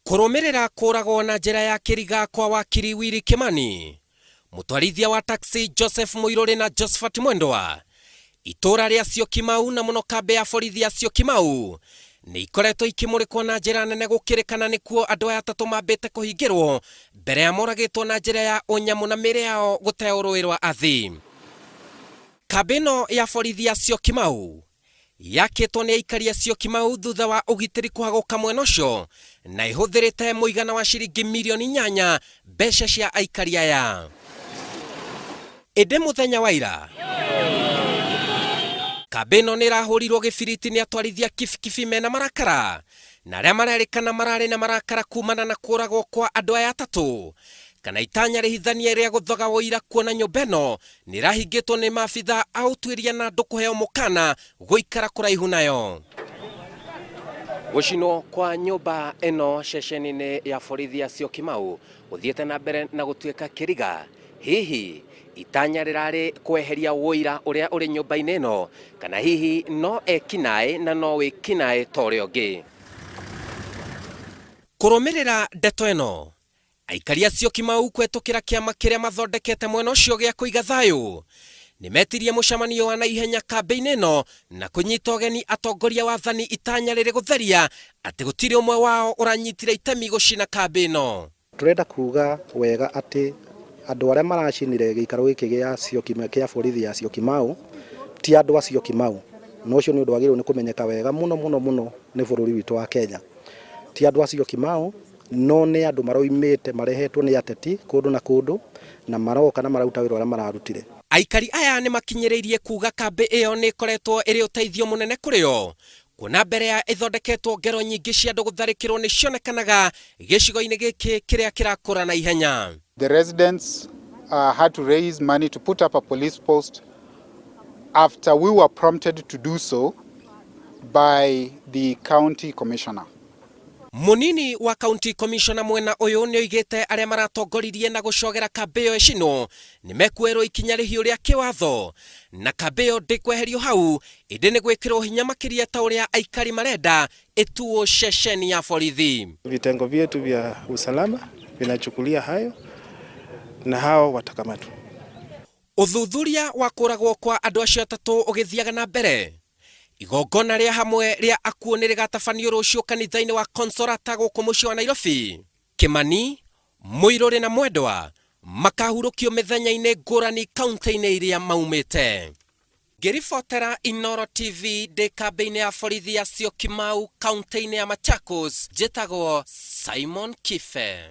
Kurumirira kuragwo na njira ya kiriga kwa wakiri Willy Kimani, mutwarithia wa taxi Joseph Muiruri na Josephat Mwendwa, itura ria Syokimau na muno kambi ya borithi ya Syokimau ni ikoretwo ikimurikwo na njira nene gukirikana nikuo andu aya atatu mambite kuhingirwo mbere ya moragitwo na njira ya unyamu na mĩĩrĩ yao guteo rũĩ rwa Athi. Kambi ĩno ya borithi ya Syokimau yakitwo ni aikari a Syokimau thutha wa ugitiri kuhaguka mwena ucio na ihuthirite muigana wa ciringi milioni 8 mbeca cia aikari aya. Inde muthenya wa ira kambi ĩno ni rahurirwo gibiriti ni atwarithia kibikibi mena marakara na aria marerikana marari na marakara kumana na kuragwo kwa andu aya atatu kana itanya rihithania ria guthoga woira kuona nyumba ĩno ni rahingitwo ni maabitha a ũtuĩria na andu kuheo mukana guikara kuraihu nayo. Gucinwo kwa nyumba ĩno ceceni-inĩ ya borithi ya Syokimau guthiĩte na mbere na gutuĩka kĩriga. Hihi itanya rirari kweheria woira uria uri nyumba-inĩ ĩno kana hihi no ekinaĩ na no wĩkinaĩ ta ũrĩa ũngĩ. Kurumirira ndeto ĩno, aikari a Syokimau kwetukira kiama kiria mathondekete mwena ucio gia kuiga thayu ni metirie mucemanio wa naihenya kambi-inĩ ĩno na kunyita ũgeni atongoria wathani itanya rĩrĩ gutheria ati gutiri umwe wao uranyitire itemi gucina kambi ĩno. Turenda kuga wega ati andu aria maracinire gikaro giki gia Syokimau kia borithi ya Syokimau ti andu a Syokimau, no ucio ni undu wagirwo ni kumenyeka wega muno ni bururi witu wa Kenya. Ti andu a Syokimau no ni andu maroimite marehetwo ni ateti kundu na kundu na maroka na marauta wira uria mararutire. Aikari aya ni makinyiriirie kuga kambi iyo ni koretwo iri uteithio munene kuri o kuona mbere ya ithondeketwo ngero nyingi cia andu gutharikirwo ni cionekanaga gicigo-ini giki kiria kirakura na ihenya. The residents had to raise money to put up a police post after we were prompted to do so by the county commissioner. Munini wa county commissioner mwena uyu ni oigite aria maratongoririe na gucogera kambi iyo icino ni mekuerwo ikinya rihio ria kiwatho na kambi iyo ndikweherio hau indi ni gwikirwo hinya makiria ta uria aikari marenda ituo ceceni ya borithi. Vitengo vyetu vya usalama vinachukulia hayo na hao watakamatwa. Uthuthuria wa kuragwo kwa andu acio atatu ugithiaga na mbere. Igongona ria hamwe ria akuo ni rigatabanio rucio kanitha-ini wa Consolata guku mucii wa Nairobi. Kimani, Muiruri na Mwendwa makahurukio mithenya-ini ngurani kaunti-ini iria maumite. Ngiribotera Inooro TV ndi kambi-ini ya borithi ya Syokimau kaunti-ini ya Machakos, njitagwo Simon Kife.